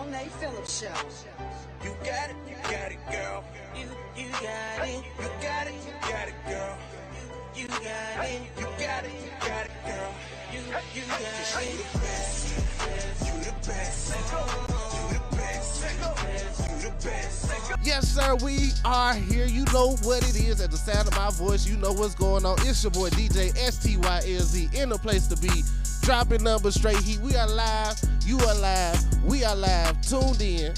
Monee Phillips Show. You got it, girl. You got it. You got it, girl. You got it. You got it, girl. You got You it. the best. You the best. You the best. You the best. Yes, sir, we are here. You know what it is at the sound of my voice. You know what's going on. It's your boy DJ STYLZ in the place to be. Dropping numbers straight heat. We are live. You are live. We are live. Tuned in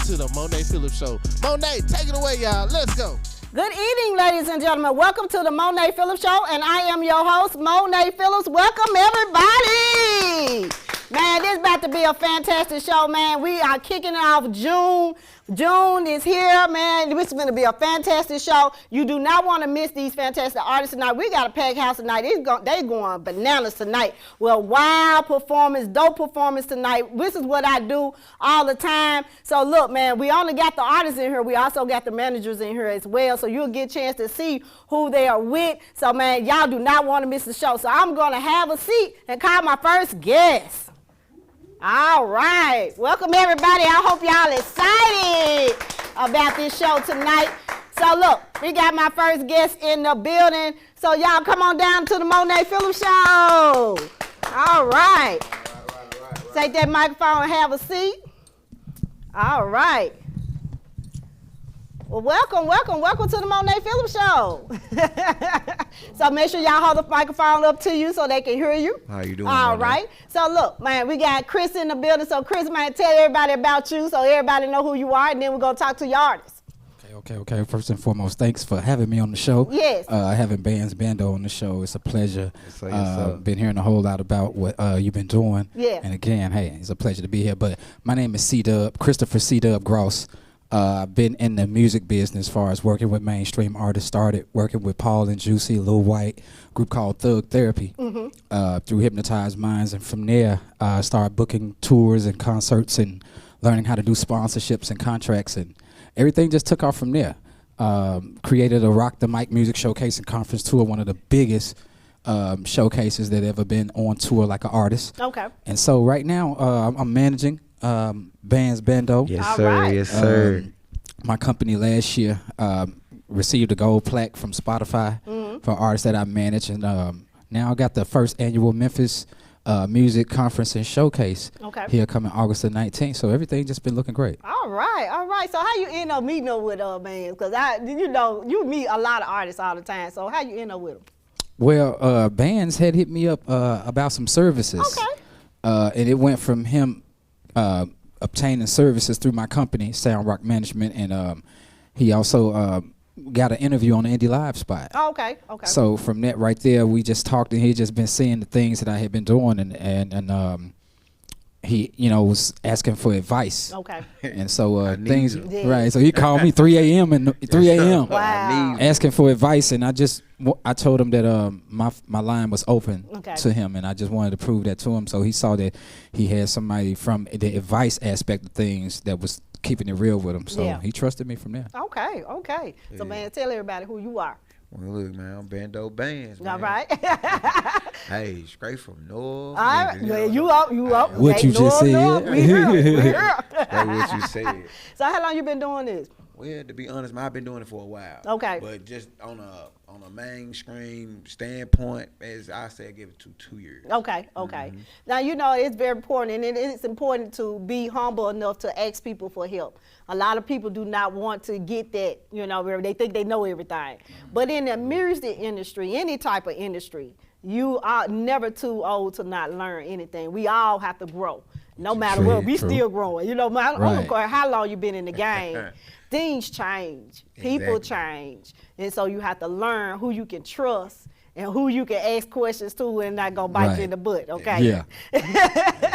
to the Monee Phillips Show. Monee, take it away, y'all. Let's go. Good evening, ladies and gentlemen. Welcome to the Monee Phillips Show, and I am your host, Monee Phillips. Welcome, everybody. Man, this is about to be a fantastic show, man. We are kicking off June. June is here, man. This is going to be a fantastic show. You do not want to miss these fantastic artists tonight. We got a packed house tonight. They going bananas tonight. Well, wild performance, dope performance tonight. This is what I do all the time. So look, man, we only got the artists in here. We also got the managers in here as well. So you'll get a chance to see who they are with. So, man, y'all do not want to miss the show. So I'm going to have a seat and call my first guest. All right. Welcome, everybody. I hope y'all excited about this show tonight. So, look, we got my first guest in the building. So, y'all come on down to the Monee Phillips Show. All right. Take that microphone and have a seat. All right. Well, welcome to the Monee Phillips Show. So make sure y'all hold the microphone up to you so they can hear you. How you doing? All right. So look, man, we got Chris in the building. So Chris, man, tell everybody about you so everybody know who you are, and then we're going to talk to your artists. Okay. First and foremost, thanks for having me on the show. Yes. Having Bando on the show, it's a pleasure. Yes, sir. Been hearing a whole lot about what you've been doing. Yeah. And again, hey, it's a pleasure to be here. But my name is Christopher C-Dub Gross. I've been in the music business as far as working with mainstream artists. Started working with Paul and Juicy, Lil White, group called Thug Therapy, through Hypnotized Minds. And from there, I started booking tours and concerts and learning how to do sponsorships and contracts. And everything just took off from there. Created a Rock the Mic music showcase and conference tour, one of the biggest showcases that ever been on tour like an artist. Okay. And so right now, I'm managing Bando. Yes, All sir. right. Yes, sir. My company last year received a gold plaque from Spotify for artists that I manage, and now I got the first annual Memphis music conference and showcase here coming August the 19th. So everything just been looking great. All right. So how you end up meeting up with bands? Because you meet a lot of artists all the time. So how you end up with them? Well, bands had hit me up about some services. Okay. And it went from him obtaining services through my company, Sound Rock Management, and he also got an interview on the Indie Live spot. Oh, okay. So from that right there, we just talked, and he just been seeing the things that I had been doing, and he, was asking for advice. Okay. And so things, you. right? So he called me 3 a.m. and 3 a.m. Wow. asking for advice, and I told him that my line was open Okay. to him, and I just wanted to prove that to him. So he saw that he had somebody from the advice aspect of things that was keeping it real with him. So Yeah. he trusted me from there. Okay. So, man, tell everybody who you are. Well, look, man, I'm Bando Bands, man. All right. Hey, straight from North. All right. Well, you up. What Okay, you just said. We here. That's what you said. So how long you been doing this? Well, to be honest, man, I've been doing it for a while. Okay. But just on a mainstream standpoint, as I say, I give it 2 years. Okay. Now, it's very important, and it's important to be humble enough to ask people for help. A lot of people do not want to get that, where they think they know everything. But in the music industry, any type of industry, you are never too old to not learn anything. We all have to grow. No matter True, what, we true. still growing. I don't Right. care how long you've been in the game. Things change. People Exactly. change. And so you have to learn who you can trust and who you can ask questions to and not gonna bite Right. you in the butt, okay? Yeah.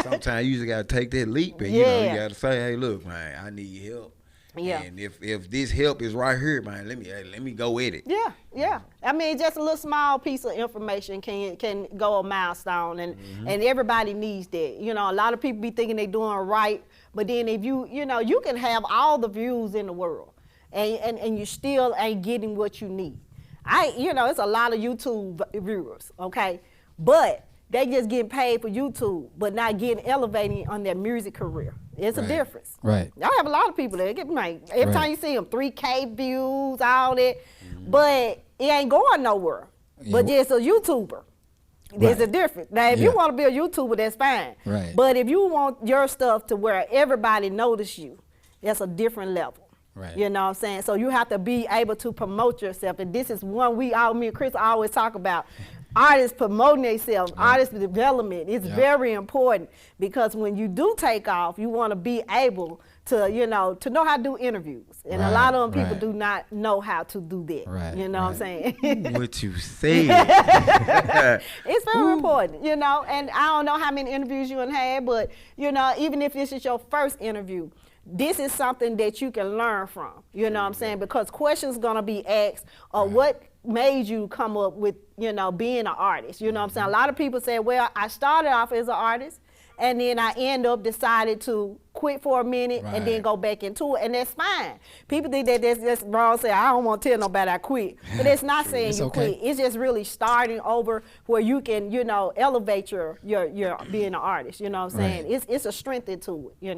Sometimes you just got to take that leap and, Yeah. you got to say, hey, look, man, I need help. Yeah. And if this help is right here, man, let me go with it. Yeah. I mean, just a little small piece of information can go a milestone, and everybody needs that. A lot of people be thinking they doing right, but then if you can have all the views in the world, and you still ain't getting what you need. It's a lot of YouTube viewers, okay, but they just getting paid for YouTube, but not getting elevating on their music career. It's a difference. Right. Y'all have a lot of people that get like every Right. time you see them 3K views, all that, but it ain't going nowhere. Yeah. But just a YouTuber. There's a Right. difference. Now, if you want to be a YouTuber, that's fine. Right. But if you want your stuff to where everybody notice you, that's a different level. Right. You know what I'm saying? So you have to be able to promote yourself. And this is one me and Chris always talk about. Artists promoting themselves, artist development. It's very important because when you do take off, you want to be able to, to know how to do interviews. And a lot of them people do not know how to do that. Right, You know what I'm saying? What you said. It's very important, and I don't know how many interviews you done had, but, even if this is your first interview, this is something that you can learn from, you know what I'm saying? Because questions going to be asked, or what made you come up with, being an artist, you know what I'm saying? A lot of people say, well, I started off as an artist, and then I end up decided to quit for a minute and then go back into it, and that's fine. People think that that's wrong, say, I don't want to tell nobody I quit. But it's not saying you quit. It's just really starting over where you can, elevate your being an artist, you know what I'm saying? It's a strength into it,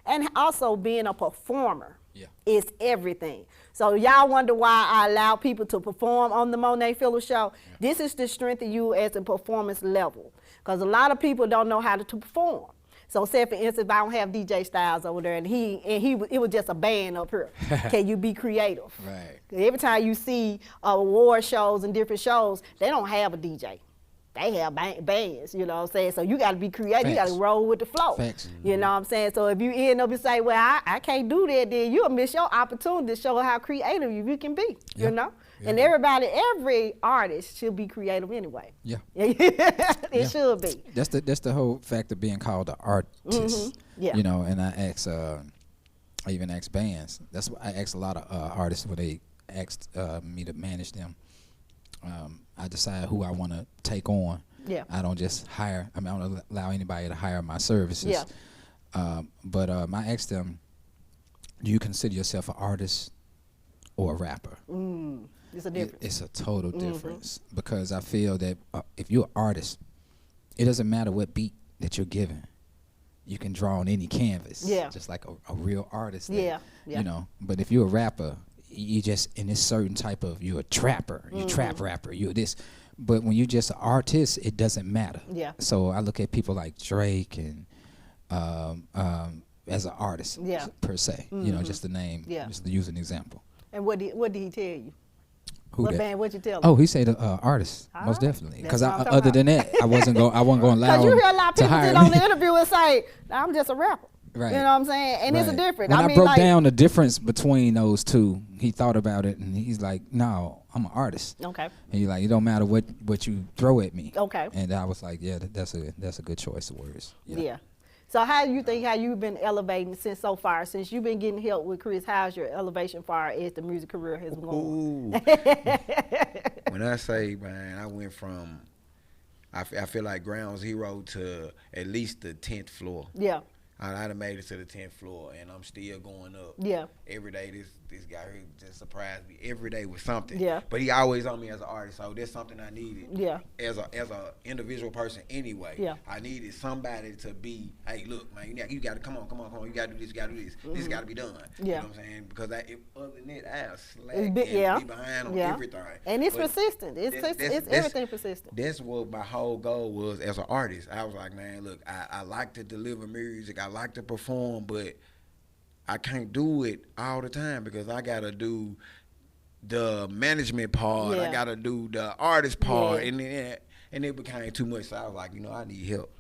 And also being a performer is everything. So y'all wonder why I allow people to perform on the Monee Phillips Show. This is to strengthen you as a performance level. Because a lot of people don't know how to perform. So say for instance, if I don't have DJ Styles over there and it was just a band up here. Can you be creative? Right. Every time you see award shows and different shows, they don't have a DJ. They have bands, you know what I'm saying? So you got to be creative. You got to roll with the flow. You know what I'm saying? So if you end up and say, well, I can't do that, then you'll miss your opportunity to show how creative you can be, you know? And every artist should be creative anyway. Yeah. It should be. That's the whole fact of being called an artist. Yeah. And I even ask bands. That's why I ask a lot of artists when they asked me to manage them. I decide who I want to take on. Yeah. I don't just hire. I don't allow anybody to hire my services. Yeah. But I ask them, do you consider yourself an artist or a rapper? It's a difference. It's a total difference because I feel that if you're an artist, it doesn't matter what beat that you're given. You can draw on any canvas. Yeah. Just like a real artist. But if you're a rapper, you just in this certain type of, you're a trapper, you trap rapper, you're this. But when you're just an artist, it doesn't matter. Yeah. So I look at people like Drake and as an artist per se, just the name, just to use an example. And what did he tell you? What band? What'd you tell him? Oh, he said artist, most definitely. Because other than that, I wasn't going to allow him to hire me. Because you hear a lot of people sit on the interview and say, I'm just a rapper. Right. You know what I'm saying? And it's a difference. When I broke down the difference between those two, he thought about it and he's like, no, I'm an artist. Okay. And he's like, it don't matter what you throw at me. Okay. And I was like, yeah, that's a good choice of words. Yeah. So how do you think how you've been elevating since you've been getting help with Chris? How's your elevation far as the music career has gone? When I say, man, I went from, I feel like ground zero to at least the 10th floor. Yeah. I done made it to the 10th floor, and I'm still going up. Yeah. Every day, this guy here just surprised me every day with something. Yeah. But he always on me as an artist, so that's something I needed. Yeah. As a individual person anyway. Yeah. I needed somebody to be, hey, look, man, you got to come on. You got to do this. You got to do this. This got to be done. Yeah. You know what I'm saying? Because other than that, I'll slack and be behind on everything. And it's persistent. It's everything persistent. That's what my whole goal was as an artist. I was like, man, look, I like to deliver music. I like to perform, but I can't do it all the time because I gotta do the management part. I gotta do the artist part, and it became too much. So I was like, I need help.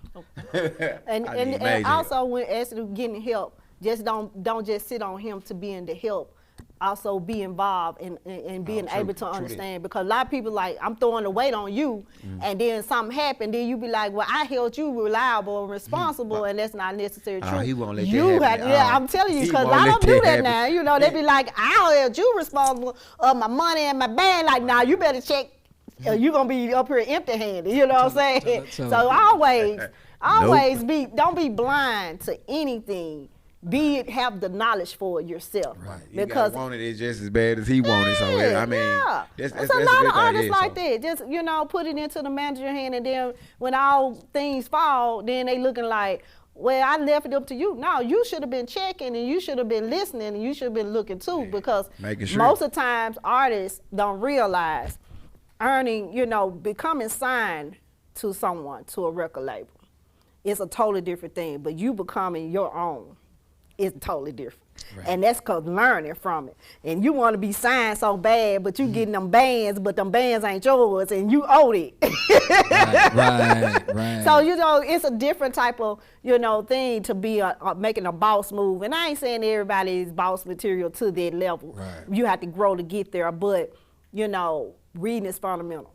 And also when as to getting help, just don't just sit on him to being the help. Also be involved in being able to understand, because a lot of people like, I'm throwing the weight on you, and then something happened, then you be like, well, I held you reliable and responsible, and that's not necessarily true. He won't let that happen. I'm telling you, because a lot of them do that now. They be like, I held you responsible of my money and my band. Like, nah, you better check. You're gonna be up here empty-handed. You know what I'm saying? So always don't be blind to anything. Have the knowledge for it yourself. Right. You because want it just as bad as he wanted. So I mean, that's a lot of artists like that. Just put it into the manager's hand, and then when all things fall, then they looking like, well, I left it up to you. No, you should have been checking and you should have been listening and you should have been looking too, because most of the times artists don't realize earning, becoming signed to someone, to a record label, it's a totally different thing. But you becoming your own is totally different. Right. And that's cause learning from it. And you want to be signed so bad, but you getting them bands, but them bands ain't yours, and you owe it. Right. So it's a different type of thing to be making a boss move. And I ain't saying everybody is boss material to that level. Right. You have to grow to get there, but reading is fundamental.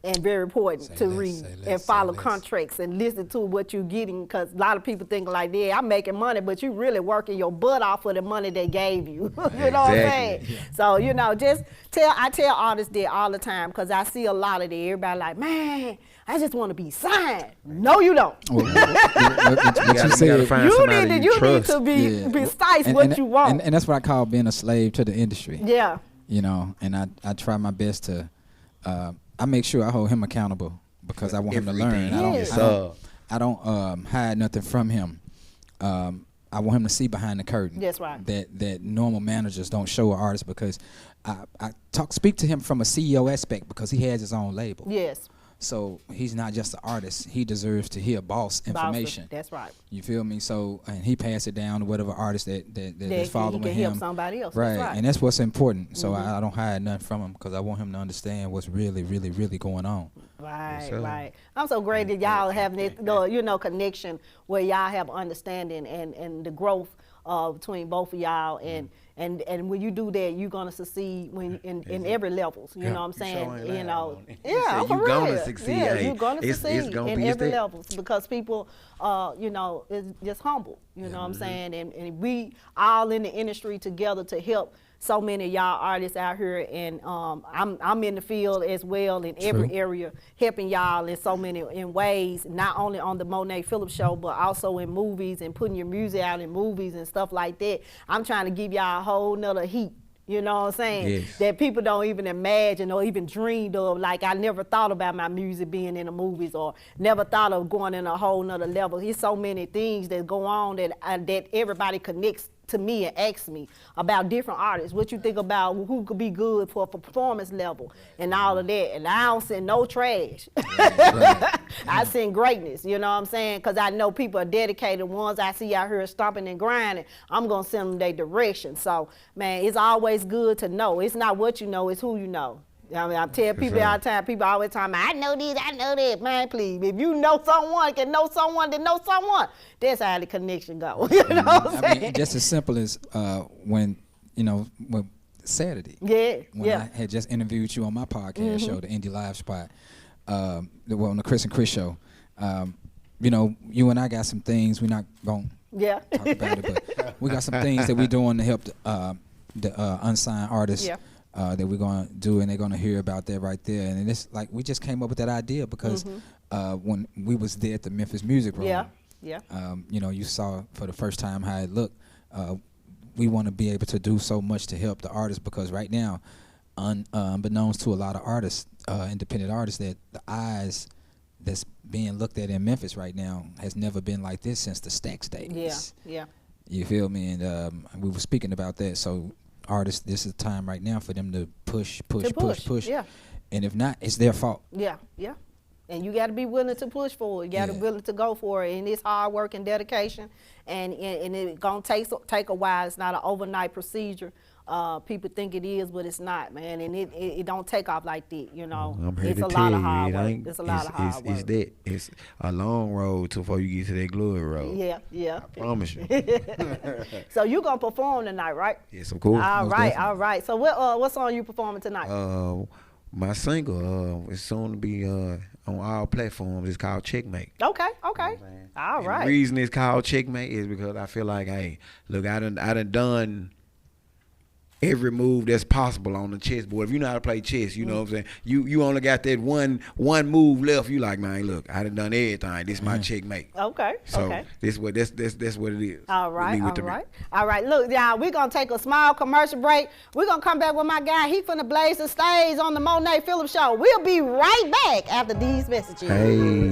And very important to read and follow contracts and listen to what you're getting, because a lot of people think like, yeah, I'm making money, but you really working your butt off for the money they gave you. What I'm saying? Yeah. So, I tell artists that all the time, because I see a lot of that. Everybody like, man, I just want to be signed. No, you don't. What you said. You need to be precise what you want. And that's what I call being a slave to the industry. Yeah. And I try my best to, I make sure I hold him accountable, because I want him to learn. I don't hide nothing from him. I want him to see behind the curtain. That's right. That normal managers don't show an artist, because I speak to him from a CEO aspect, because he has his own label. Yes. So he's not just an artist. He deserves to hear boss information. That's right. You feel me? So, and he pass it down to whatever artist that's following him. He can help somebody else. Right. That's right. And that's what's important. So I don't hide nothing from him, because I want him to understand what's really, really, really going on. Right, right. I'm so great that y'all have this, connection where y'all have understanding and the growth between both of y'all, and when you do that, you're gonna succeed in every levels. You know what I'm saying? I'm for real. Gonna succeed. Yeah, you're gonna succeed in every step. levels, because people, is just humble. You know what I'm saying? And we all in the industry together to help so many of y'all artists out here, and I'm in the field as well in every area, helping y'all in so many ways, not only on the Monee Phillips show, but also in movies and putting your music out in movies and stuff like that. I'm trying to give y'all a whole nother heat. You know what I'm saying? Yes. That people don't even imagine or even dreamed of. Like, I never thought about my music being in the movies, or never thought of going in a whole nother level. There's so many things that go on that everybody connects to me and asks me about different artists. What you think about who could be good for a performance level and all of that. And I don't send no trash. I send greatness, you know what I'm saying? Because I know people are dedicated. Ones I see out here stomping and grinding, I'm going to send them their direction. So, man, it's always good to know. It's not what you know, it's who you know. I mean, I tell people all the time, people always tell me, I know this, I know that. Man, please, if you know someone, can know someone that know someone, that's how the connection goes. You know what I'm saying? I mean, just as simple as when Saturday. Yeah, when I had just interviewed you on my podcast show, the Indie Live Spot, on the Chris and Chris show. You and I got some things, we're not going to talk about it, but we got some things that we're doing to help the unsigned artists. Yeah. That we're going to do, and they're going to hear about that right there. And it's like we just came up with that idea because when we was there at the Memphis Music Room, you saw for the first time how it looked. We want to be able to do so much to help the artists, because right now, unbeknownst to a lot of artists, independent artists, that the eyes that's being looked at in Memphis right now has never been like this since the Stax days. Yeah. You feel me? And we were speaking about that, so artists, this is the time right now for them to push. Yeah. And if not, it's their fault. Yeah. And you got to be willing to push for it. You got to be willing to go for it. And it's hard work and dedication. And it's going to take a while. It's not an overnight procedure. People think it is, but it's not, man. And it don't take off like that, It's a lot of hard work. It's a lot of hard work. It's a long road before you get to that glory road. Yeah. I promise you. So you going to perform tonight, right? Yes, of course. All right. So what song you performing tonight? My single is soon to be on all platforms. It's called Checkmate. Okay. All right. The reason it's called Checkmate is because I feel like, hey, look, I done every move that's possible on the chessboard. If you know how to play chess, you know what I'm saying? You only got that one move left. You like, man, look, I done everything. This is my checkmate. Okay. So that's what it is. All right. Look, y'all, we're gonna take a small commercial break. We're gonna come back with my guy. He finna blaze the stage on the Monee Phillips show. We'll be right back after these messages. Hey.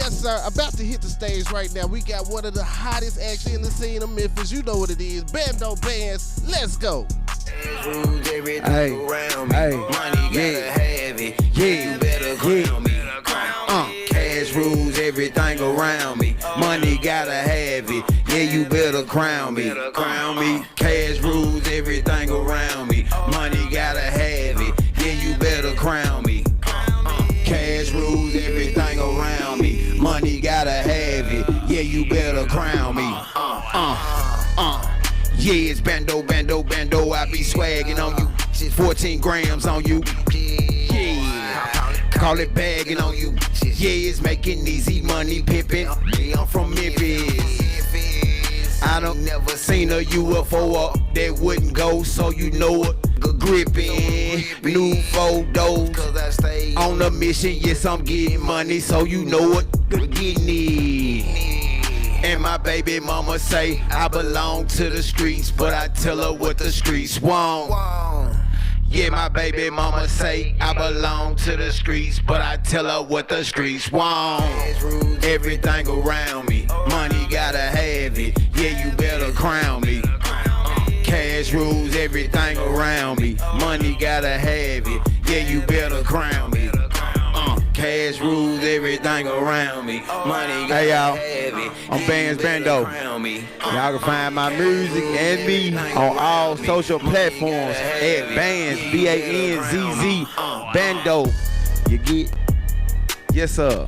Yes, sir. About to hit the stage right now. We got one of the hottest acts in the scene of Memphis. You know what it is. Bando Bands. Let's go. Hey, money gotta have it. Yeah, you better crown me. Cash rules everything around me. Money gotta have it. Yeah, you better crown me. Crown me. Cash rules everything around me. Money gotta have it. Yeah, you better crown me. Cash rules everything around me. Money gotta have it. Yeah, you better crown me. Yeah, it's bando, bando, bando. I be swagging on you. 14 grams on you. Yeah, call it bagging on you. Yeah, it's making easy money pimping. Yeah, I'm from Memphis. I don't never seen a UFO up that wouldn't go, so you know it. Gripping new photos on a mission. Yes, I'm getting money, so you know it. Getting it. And my baby mama say I belong to the streets, but I tell her what the streets want. Yeah, my baby mama say I belong to the streets, but I tell her what the streets want. Everything around me, money gotta have it. Yeah, you better crown me. Cash rules everything around me. Money gotta have it. Yeah, you better crown me. Cash rules everything around me. Money gotta have it. I'm Bands Bando. Y'all can find my music and me on all social platforms at Bands, B-A-N-Z-Z, Bando. You get? Yes, sir.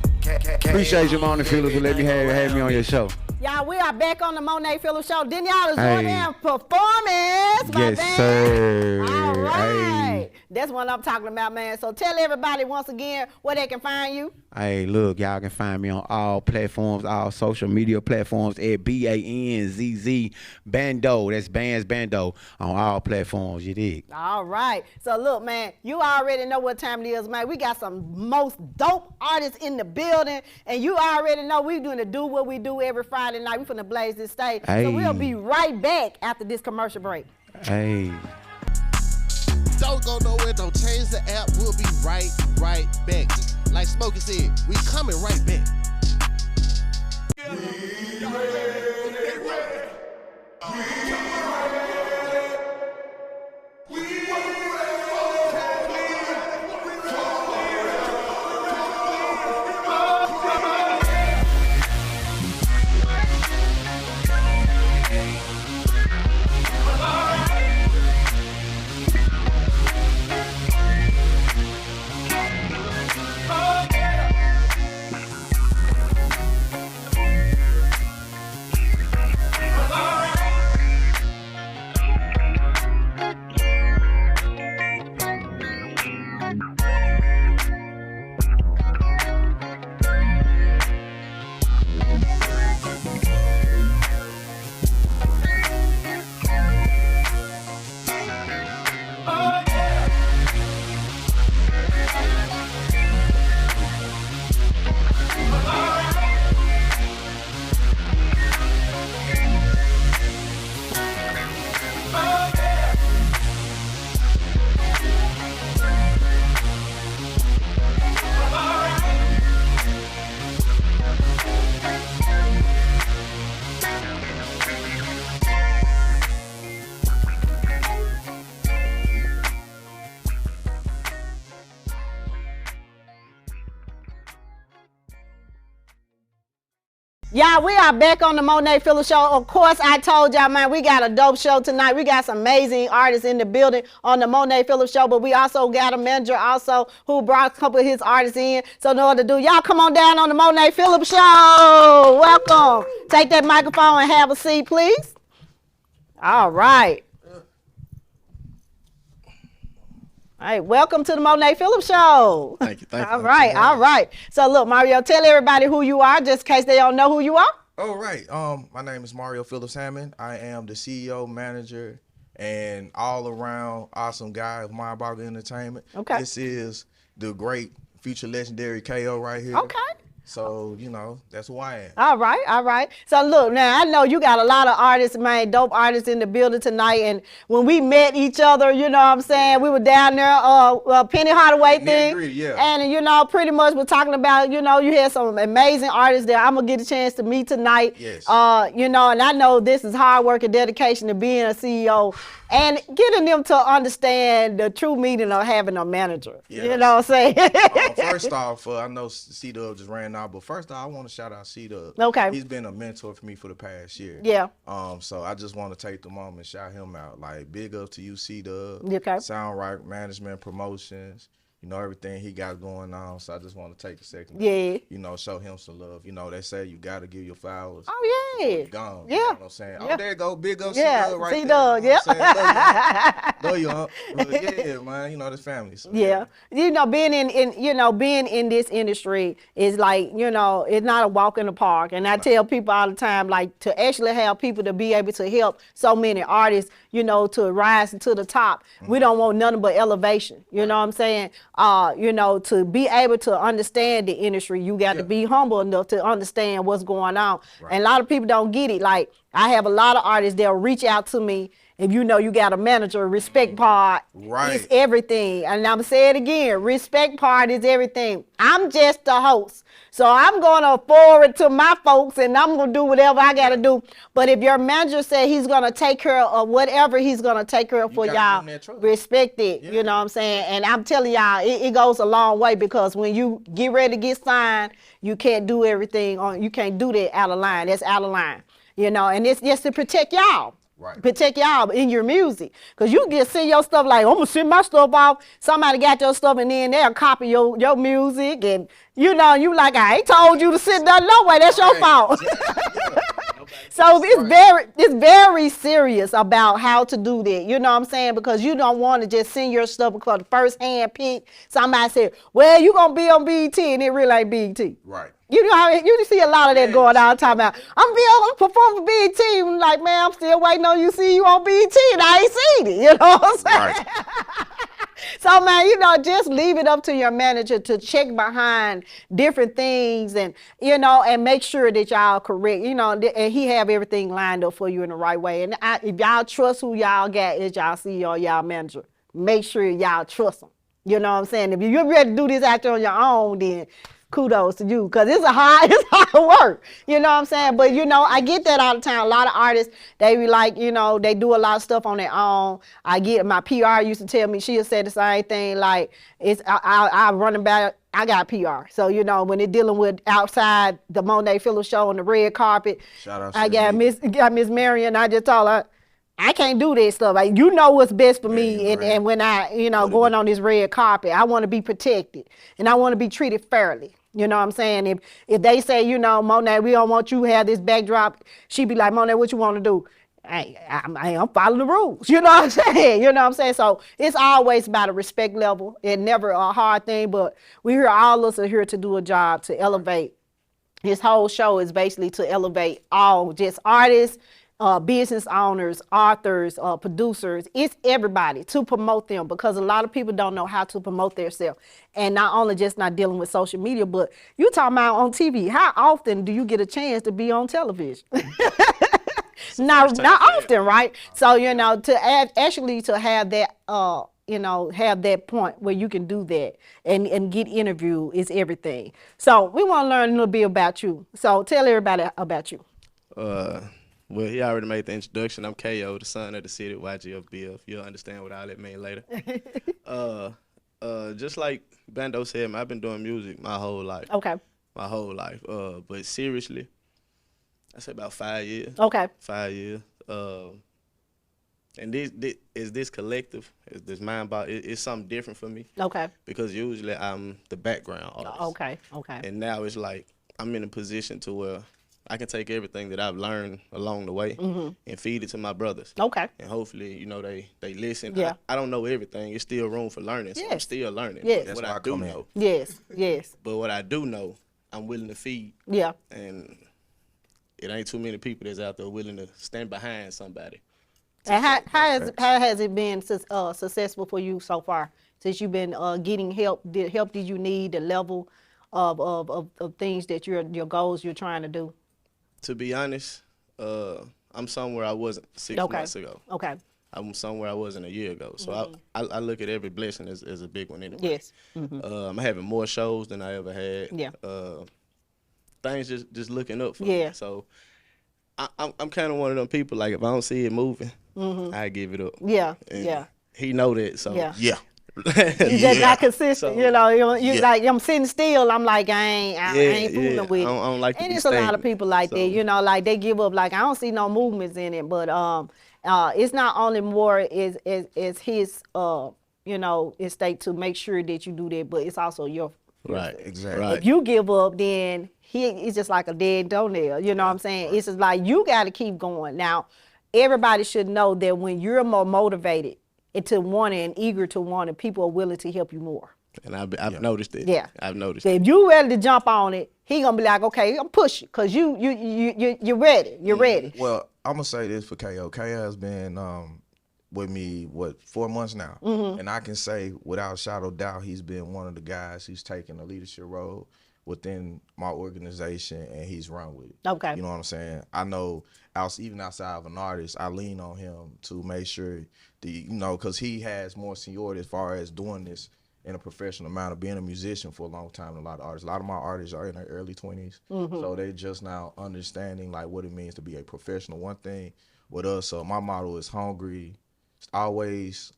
Appreciate you, Monee Phillips, for letting me have me on your show. Y'all, we are back on the Monee Phillips show. Didn't y'all enjoy that performance? Yes, sir. All right. Hey. That's what I'm talking about, man. So tell everybody once again where they can find you. Hey, look, y'all can find me on all platforms, all social media platforms at B-A-N-Z-Z Bando. That's Bands Bando on all platforms, you dig? All right. So look, man, you already know what time it is, man. We got some most dope artists in the building, and you already know we're going to do what we do every Friday night. We're finna blaze this stage. Hey. So we'll be right back after this commercial break. Hey. Don't go nowhere. Don't change the app. We'll be right back. Like Smokey said, we coming right back. Y'all, we are back on the Monee Phillips show. Of course, I told y'all, man, we got a dope show tonight. We got some amazing artists in the building on the Monee Phillips show, but we also got a manager also who brought a couple of his artists in. So in order to do, y'all come on down on the Monee Phillips show. Welcome. Take that microphone and have a seat, please. All right. All right, welcome to the Monee Phillips show. Thank you. All right. So look, Mario, tell everybody who you are, just in case they don't know who you are. All right. My name is Mario Phillips Hammond. I am the CEO, manager, and all around awesome guy of Mind Boggle Entertainment. Okay. This is the great future legendary KO right here. Okay. So, you know, that's who I am. All right, all right. So look, now I know you got a lot of artists, man, dope artists in the building tonight. And when we met each other, you know what I'm saying, we were down there, Penny Hardaway thing. Yeah. And, you know, pretty much we're talking about, you know, you had some amazing artists there. I'm going to get a chance to meet tonight. Yes. You know, and I know this is hard work and dedication to being a CEO and getting them to understand the true meaning of having a manager. Yes. You know what I'm saying? First off, I know C-Dub just ran out, but first off, I want to shout out C-Dub. Okay. He's been a mentor for me for the past year. Yeah. So I just want to take the moment and shout him out. Like, big up to you, C-Dub. Okay. Sound Right Management Promotions. You know, everything he got going on. So I just want to take a second. Yeah. You know, show him some love. You know, they say you got to give your flowers. Oh, yeah. Gone. Yeah. You know what I'm saying? Yeah. Oh, there you go. Big up Yeah, C-Dub right C-Dub, there. yeah. Love you, Unc. Yeah, man. You know, this family. So, Yeah. You know, being being in this industry is like, you know, it's not a walk in the park. And I tell people all the time, like, to actually have people to be able to help so many artists, you know, to rise to the top. We don't want nothing but elevation. You know what I'm saying? You know, to be able to understand the industry, you got to be humble enough to understand what's going on. And a lot of people don't get it. Like, I have a lot of artists, they'll reach out to me. If you know you got a manager, respect part is everything. And I'm saying it again, respect part is everything. I'm just the host. So I'm going to forward to my folks and I'm going to do whatever I got to do. But if your manager said he's going to take care of whatever he's going to take care of for y'all, respect it. You know what I'm saying? And I'm telling y'all, it goes a long way because when you get ready to get signed, you can't do everything you can't do that out of line. That's out of line. You know, and it's just to protect y'all. Right. Protect y'all in your music. Because you can send your stuff like, I'm going to send my stuff off. Somebody got your stuff and then they'll copy your music. And, you know, you like, I ain't told you to send nothing no way. That's your fault. So it's very serious about how to do that. You know what I'm saying? Because you don't want to just send your stuff because the first hand pick, somebody said, well, you going to be on BET and it really ain't BET. Right. You know, I mean, you see a lot of that going on talking about, I'm performing for BET. I'm like, man, I'm still waiting on you to see you on BET and I ain't seen it. You know what I'm saying? Right. So, man, you know, just leave it up to your manager to check behind different things and, you know, and make sure that y'all correct, you know, and he have everything lined up for you in the right way. And if y'all trust who y'all got as y'all CEO or y'all manager, make sure y'all trust them. You know what I'm saying? If you're ready to do this out there on your own, then kudos to you, because it's hard work. You know what I'm saying? But, you know, I get that all the time. A lot of artists, they be like, you know, they do a lot of stuff on their own. I get my PR used to tell me, she'll say the same thing, like, I run about, I got PR. So, you know, when they're dealing with outside the Monee Phillips show on the red carpet, I got Miss Marion, I just told her, I can't do this stuff. Like, you know what's best for me. And when I, you know, going on this red carpet, I want to be protected and I want to be treated fairly. You know what I'm saying? If they say, you know, Monee, we don't want you to have this backdrop, she be like, Monee, what you want to do? Hey, I'm following the rules. You know what I'm saying? You know what I'm saying? So it's always about a respect level. It's never a hard thing, but all of us are here to do a job to elevate. This whole show is basically to elevate all just artists, business owners, authors, producers. It's everybody to promote them, because a lot of people don't know how to promote themselves. And not only just not dealing with social media, but you talking about on TV. How often do you get a chance to be on television? Not often, right? So, you know, to have that, you know, have that point where you can do that and get interviewed is everything. So we want to learn a little bit about you. So tell everybody about you. Well, he already made the introduction. I'm KO, the son of the city, YGFBF. You'll understand what all that means later. Just like Bando said, man, I've been doing music my whole life. Okay. My whole life. But seriously, I say about 5 years. Okay. 5 years. And this collective, this mind body, it's something different for me. Okay. Because usually I'm the background artist. Okay. Okay. And now it's like I'm in a position to where I can take everything that I've learned along the way and feed it to my brothers. Okay. And hopefully, you know, they listen. Yeah. I don't know everything. It's still room for learning. So I'm still learning. Yes. That's what I do know. Yes. Yes. But what I do know, I'm willing to feed. Yeah. And it ain't too many people that's out there willing to stand behind somebody. And how has it been successful for you so far? Since you've been getting help, help did you need, the level of things that your goals you're trying to do? To be honest, I'm somewhere I wasn't 6 months ago. Okay. I'm somewhere I wasn't a year ago. So I look at every blessing as a big one anyway. Yes. I'm having more shows than I ever had. Yeah. Things just looking up for me. So I'm kind of one of them people, like, if I don't see it moving, I give it up. Yeah. And he know that. So yeah. You just got consistent, So, you know. You like, I'm sitting still. I'm like, I ain't fooling with it. I don't like to and be it's a lot of stagnant. people like that, you know, like they give up. Like, I don't see no movements in it, but it's not only more is his you know, his state to make sure that you do that, but it's also your Right, exactly. Right. If you give up, then it's just like a dead doornail. You know what I'm saying? It's just like you got to keep going. Now, everybody should know that when you're more motivated and to want it and eager to want it, people are willing to help you more. And I've noticed it. Yeah, I've noticed so it. if you ready to jump on it, he gonna be like, okay, I'm pushing, cause you're ready. You're ready. Well, I'm gonna say this for KO. KO has been with me 4 months now, and I can say without a shadow of doubt, he's been one of the guys who's taken a leadership role within my organization, and he's run with it. Okay. You know what I'm saying? I know, even outside of an artist, I lean on him to make sure because he has more seniority as far as doing this in a professional manner, being a musician for a long time than a lot of artists. A lot of my artists are in their early 20s, so they're just now understanding like what it means to be a professional. One thing with us, so my motto is hungry, always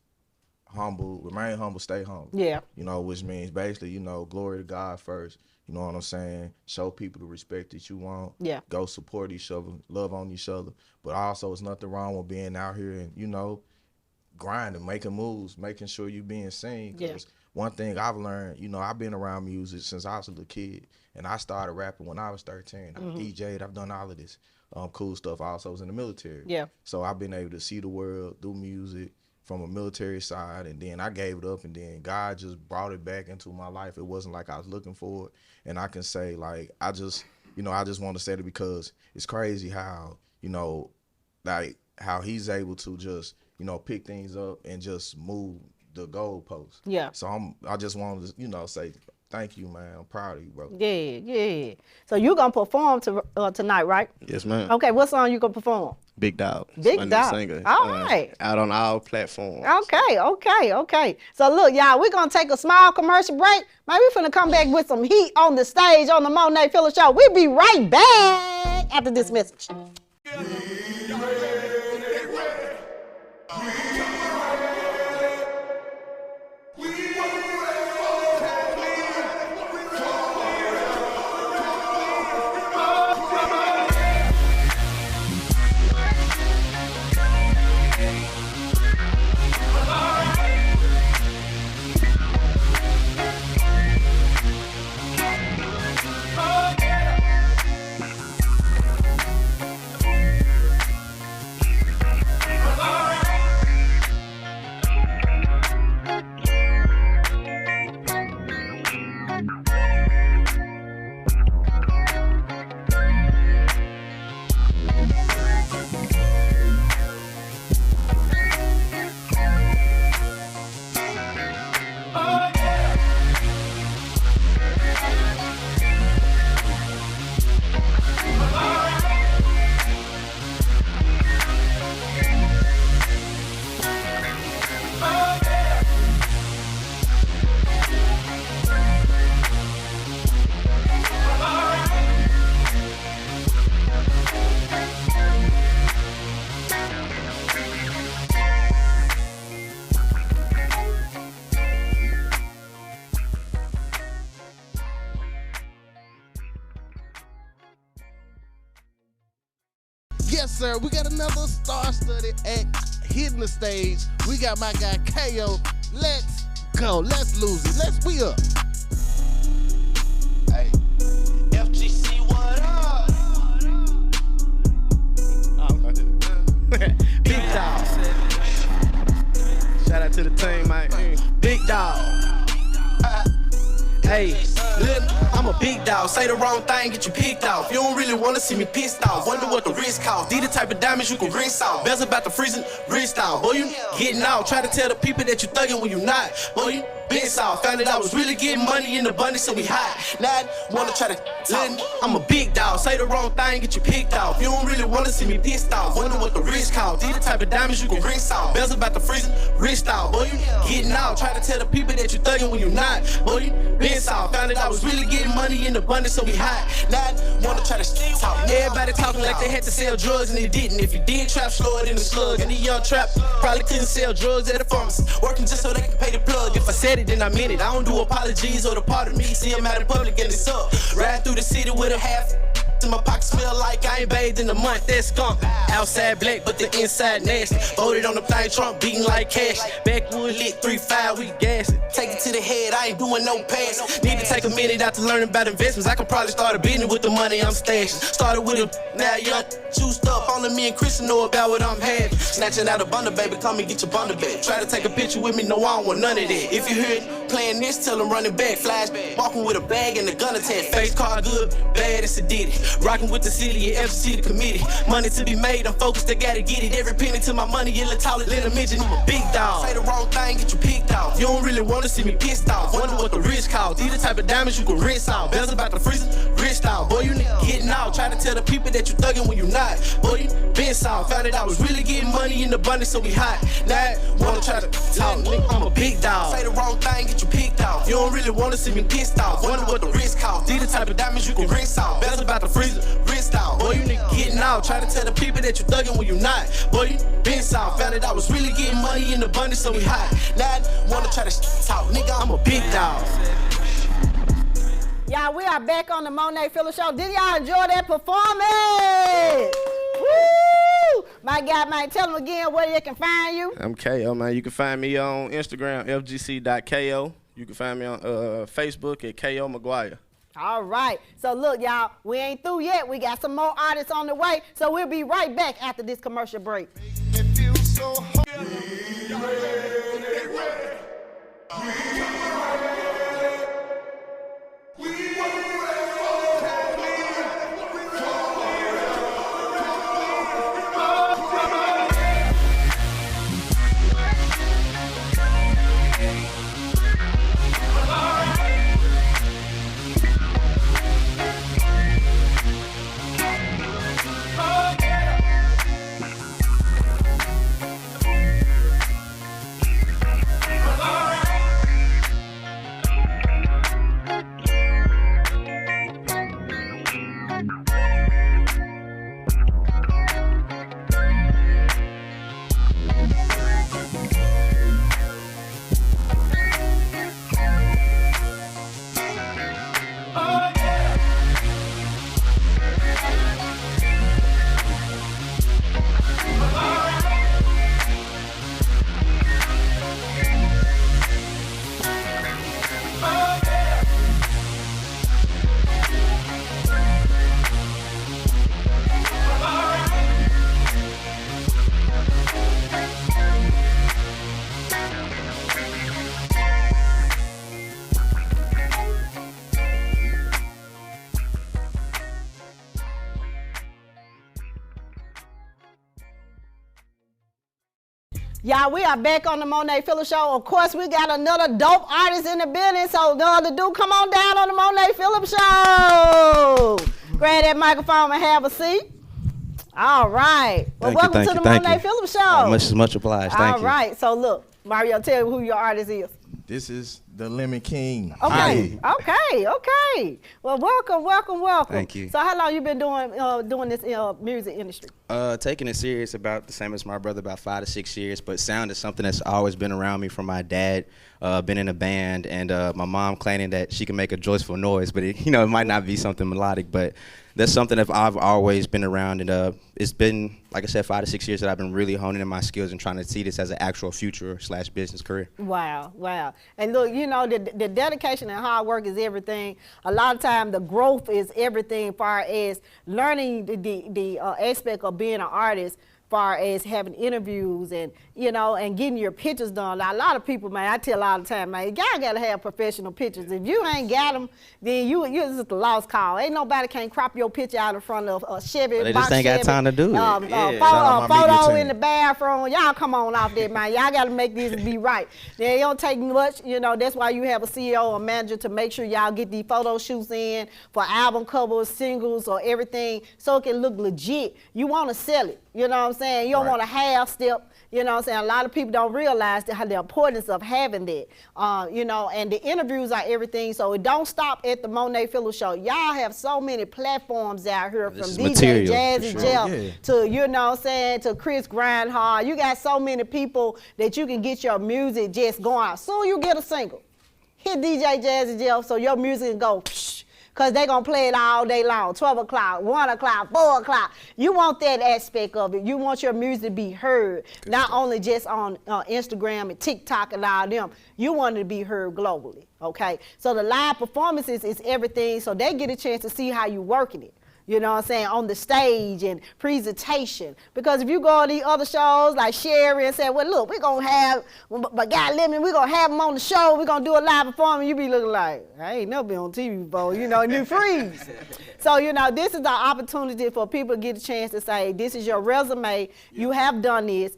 humble, remain humble, stay humble. Yeah. You know, which means basically, glory to God first. You know what I'm saying? Show people the respect that you want. Yeah. Go support each other, love on each other. But also, it's nothing wrong with being out here and, grinding, making moves, making sure you being seen. Because one thing I've learned, I've been around music since I was a little kid. And I started rapping when I was 13. I DJ'd, I've done all of this cool stuff. I also was in the military. Yeah. So I've been able to see the world, do music from a military side, and then I gave it up, and then God just brought it back into my life. It wasn't like I was looking for it. And I can say, like, I just want to say it because it's crazy how, how he's able to just, pick things up and just move the goalpost. Yeah. So I just wanted to, say thank you, man. I'm proud of you, bro. Yeah. So you gonna perform tonight, right? Yes, ma'am. Okay, what song you gonna perform? Big Dog. Big My new Dog. singer. All right. Out on all platforms. Okay. So look, y'all, we're gonna take a small commercial break. Maybe we're finna come back with some heat on the stage on the Monee Phillips Show. We'll be right back after this message. Yes, sir. We got another star-studded act hitting the stage. We got my guy KO. Let's go. Let's lose it. Let's be up. Hey, FGC, what up? Big Dog. Shout out to the team, man. Big Dog. Hey, look, I'm a big dog. Say the wrong thing, get you picked off. You don't really wanna see me pissed off. Wonder what the risk cost. These the type of diamonds you can rinse off. Bells about to freezing wrist off. Boy, you getting out. Try to tell the people that you thugging when you not. Boy, you been south. Found that I was really getting money in abundance, so we hot. Now I wanna try to talk. I'm a big dog. Say the wrong thing, get you picked off. You don't really wanna see me pissed off. Wonder what the risk cost. These the type of diamonds you can rinse off. Bells about to freeze, wrist out. Boy, you getting out. Try to tell the people that you thugging when you not. Boy, you been south. Found that I was really getting money in abundance, so we hot. Now I wanna try to talk. Everybody talking like they had to sell drugs and they didn't. If you did trap, slower than the slug. And the young trap probably couldn't sell drugs at a pharmacy. Working just so they can pay the plug. If I said it, then I meant it. I don't do apologies or the part of me. See I'm out in public and it's up. Ride through the city with a half. In my pocket smell like I ain't bathed in a month. That skunk. Outside black, but the inside nasty. Voted on the thing, Trump beating like cash. Backwood lit 3-5, we gassing. Take it to the head, I ain't doing no pass. Need to take a minute out to learn about investments. I could probably start a business with the money I'm stashing. Started with a now young juiced up. Only me and Chris know about what I'm having. Snatching out a bundle, baby, come and get your bundle back. Try to take a picture with me, no, I don't want none of that. If you hear it playing this, tell them running back. Flashback, walking with a bag and a gun attached. Face card good, bad as a did it. Rocking with the city and FCC the committee. Money to be made, I'm focused, I gotta get it. Every penny to my money, you look taller than a midget. I'm a big dog. Say the wrong thing, get you picked off. You don't really wanna see me pissed off. Wonder what the risk cost. These the type of diamonds you can rinse off. Bells about to freeze, wrist out. Boy, you nigga getting out. Try to tell the people that you thugging when you not. Boy, you been south. Found that I was really getting money in abundance, so we hot. Now I wanna try to talk. Nigga, I'm a big dog. Say the wrong thing, get you picked off. You don't really wanna see me pissed off. Wonder what the risk cost. These the type of diamonds you can rinse off. Bells about to freeze, wrist out. Boy, you nigga getting out. Try to tell the people that you thugging when you not. Boy, you been south. Found that I was really getting money in abundance, so we hot. Now I wanna try to talk. Nigga, I'm a big dog. Y'all, we are back on the Monee Phillips Show. Did y'all enjoy that performance? Woo! My guy, man, tell them again where they can find you. I'm KO, man. You can find me on Instagram, fgc.ko. You can find me on Facebook at KO McGuire. All right. So, look, y'all, we ain't through yet. We got some more artists on the way. So, we'll be right back after this commercial break. Y'all, we are back on the Monee Phillips Show. Of course, we got another dope artist in the building, so no other dude, come on down on the Monee Phillips Show. Grab that microphone and have a seat. All right. Well, welcome to the Monee Phillips Show. Much obliged. Thank you. All right. So, look, Mario, tell me who your artist is. This is the Lemon King. Okay. Okay. Well, welcome. Thank you. So, how long you been doing this music industry? Taking it serious about the same as my brother, about 5 to 6 years. But sound is something that's always been around me from my dad. Been in a band, and my mom claiming that she can make a joyful noise, but it might not be something melodic. But that's something that I've always been around, and it's been, like I said, 5 to 6 years that I've been really honing in my skills and trying to see this as an actual future/business career. Wow. And look, the dedication and hard work is everything. A lot of time, the growth is everything as far as learning the aspect of being an artist far as having interviews and, you know, and getting your pictures done. Now, a lot of people, man, I tell all the time, man, y'all gotta have professional pictures. If you ain't got them, then you're just a lost call. Ain't nobody can crop your picture out in front of a Chevy. They just ain't got time to do it. Photo in the bathroom. Y'all come on off there, man. Y'all gotta make this be right. It don't take much, you know, that's why you have a CEO or manager to make sure y'all get these photo shoots in for album covers, singles, or everything, so it can look legit. You wanna sell it. You know what I'm saying? You don't want a half step. You know what I'm saying? A lot of people don't realize the importance of having that. You know, and the interviews are everything. So it don't stop at the Monee Phillips Show. Y'all have so many platforms out here, from DJ Jazzy Jeff to, you know what I'm saying, to Chris Grindhard. You got so many people that you can get your music just going out. Soon you get a single, hit DJ Jazzy Jeff so your music can go psh, because they're going to play it all day long, 12 o'clock, 1 o'clock, 4 o'clock. You want that aspect of it. You want your music to be heard, not only just on Instagram and TikTok and all them. You want it to be heard globally, okay? So the live performances is everything, so they get a chance to see how you working it. You know what I'm saying, on the stage and presentation. Because if you go on these other shows like Sherry and say, well, look, we're going to have, but God let me, we're going to have them on the show, we're going to do a live performance, you be looking like, I ain't never been on TV before, you know, and you freeze. So, you know, this is the opportunity for people to get a chance to say, this is your resume, you have done this,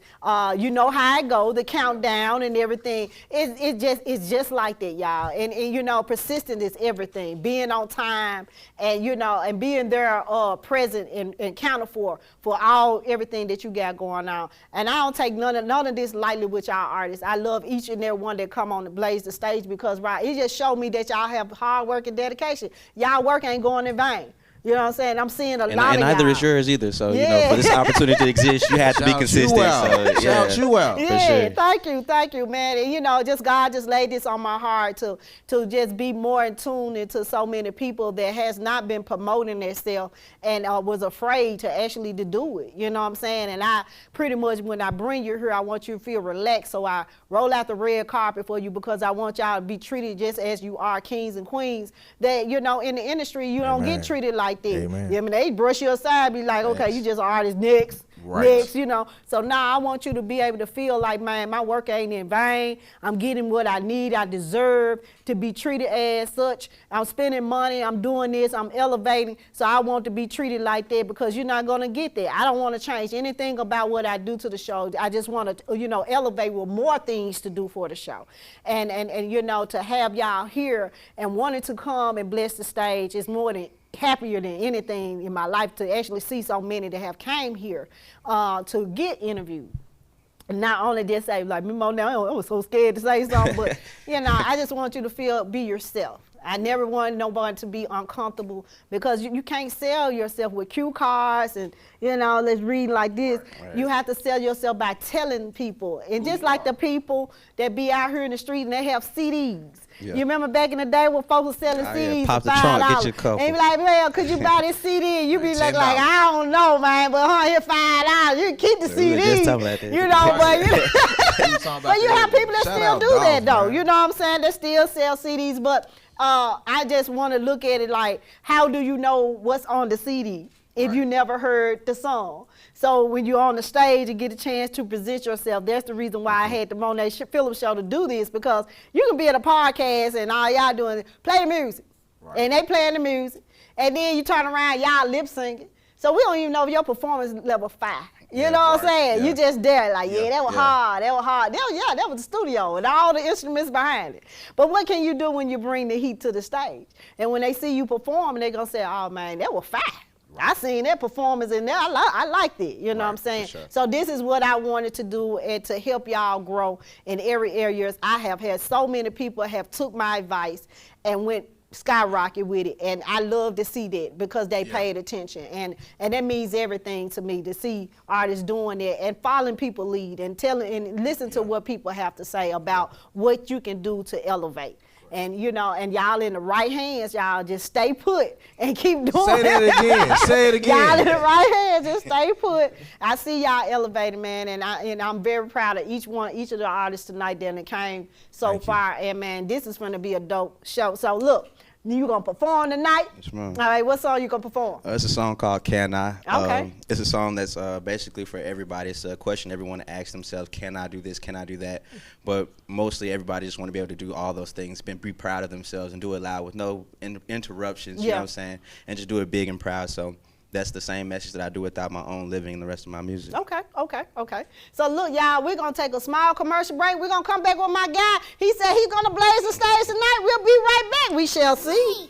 you know how it go, the countdown and everything. It's just like that, y'all. And, you know, persistence is everything. Being on time and, you know, and being there present and accounted for everything that you got going on. And I don't take none of this lightly with y'all artists. I love each and every one that come on and blaze the stage, because it just showed me that y'all have hard work and dedication. Y'all work ain't going in vain. You know what I'm saying? I'm seeing a lot of y'all. And neither is yours either. So, you know, for this opportunity to exist, you have to be consistent. Shout you out. Yeah, thank you, man. And, you know, God just laid this on my heart to just be more in tune into so many people that has not been promoting themselves and was afraid to actually to do it. You know what I'm saying? And I pretty much, when I bring you here, I want you to feel relaxed. So I roll out the red carpet for you, because I want y'all to be treated just as you are, kings and queens. That, you know, in the industry, you don't get treated like that. Amen. I mean, they brush you aside, be like, okay, you just an artist, next, you know. So now I want you to be able to feel like, man, my work ain't in vain. I'm getting what I need, I deserve to be treated as such. I'm spending money, I'm doing this, I'm elevating. So I want to be treated like that, because you're not gonna get that. I don't want to change anything about what I do to the show. I just want to, you know, elevate with more things to do for the show. And you know, to have y'all here and wanting to come and bless the stage is more than happier than anything in my life, to actually see so many that have came here to get interviewed. And not only just say, like, me, Monee, I was so scared to say something, but, you know, I just want you to be yourself. I never want nobody to be uncomfortable, because you can't sell yourself with cue cards and, you know, let's read like this. Right. You have to sell yourself by telling people. And just like the people that be out here in the street and they have CDs. Yeah. You remember back in the day when folks were selling CDs? Pop the trunk, get your couple. And be like, well, could you buy this CD? You be like, I don't know, man, but here $5. You can keep the CDs. You know, but you have people that still do that, though. You know what I'm saying? They still sell CDs, but I just want to look at it like, how do you know what's on the CD if you never heard the song? So when you're on the stage and get a chance to present yourself, that's the reason why I had the Monee Phillips Show to do this, because you can be at a podcast and all y'all doing is play the music. Right. And they playing the music. And then you turn around, y'all lip syncing. So we don't even know if your performance level 5. You know what I'm saying? Yeah. You just there like, that was hard, that was hard. That was the studio and all the instruments behind it. But what can you do when you bring the heat to the stage? And when they see you perform, they're going to say, oh, man, that was fire. I seen that performance in there. I liked it. You know what I'm saying? Sure. So this is what I wanted to do, and to help y'all grow in every area. I have had so many people have took my advice and went skyrocket with it, and I love to see that, because they paid attention, and that means everything to me, to see artists doing that and following people lead and telling and listen to what people have to say about what you can do to elevate. And, you know, and y'all in the right hands, y'all just stay put and keep doing it. Say that again. Say it again. Y'all in the right hands, just stay put. I see y'all elevating, man, and I'm very proud of each of the artists tonight that came so far. And, man, this is going to be a dope show. So, look, You gonna perform tonight? Yes, ma'am. All right, what song you gonna perform? It's a song called Can I? Okay. It's a song that's basically for everybody. It's a question everyone asks themselves, can I do this, can I do that? But mostly everybody just want to be able to do all those things, be proud of themselves and do it loud with no interruptions, you know what I'm saying? And just do it big and proud. So that's the same message that I do without my own living and the rest of my music. Okay. So look, y'all, we're gonna take a small commercial break. We're gonna come back with my guy. He said he's gonna blaze the stage tonight. We'll be right back. We shall see.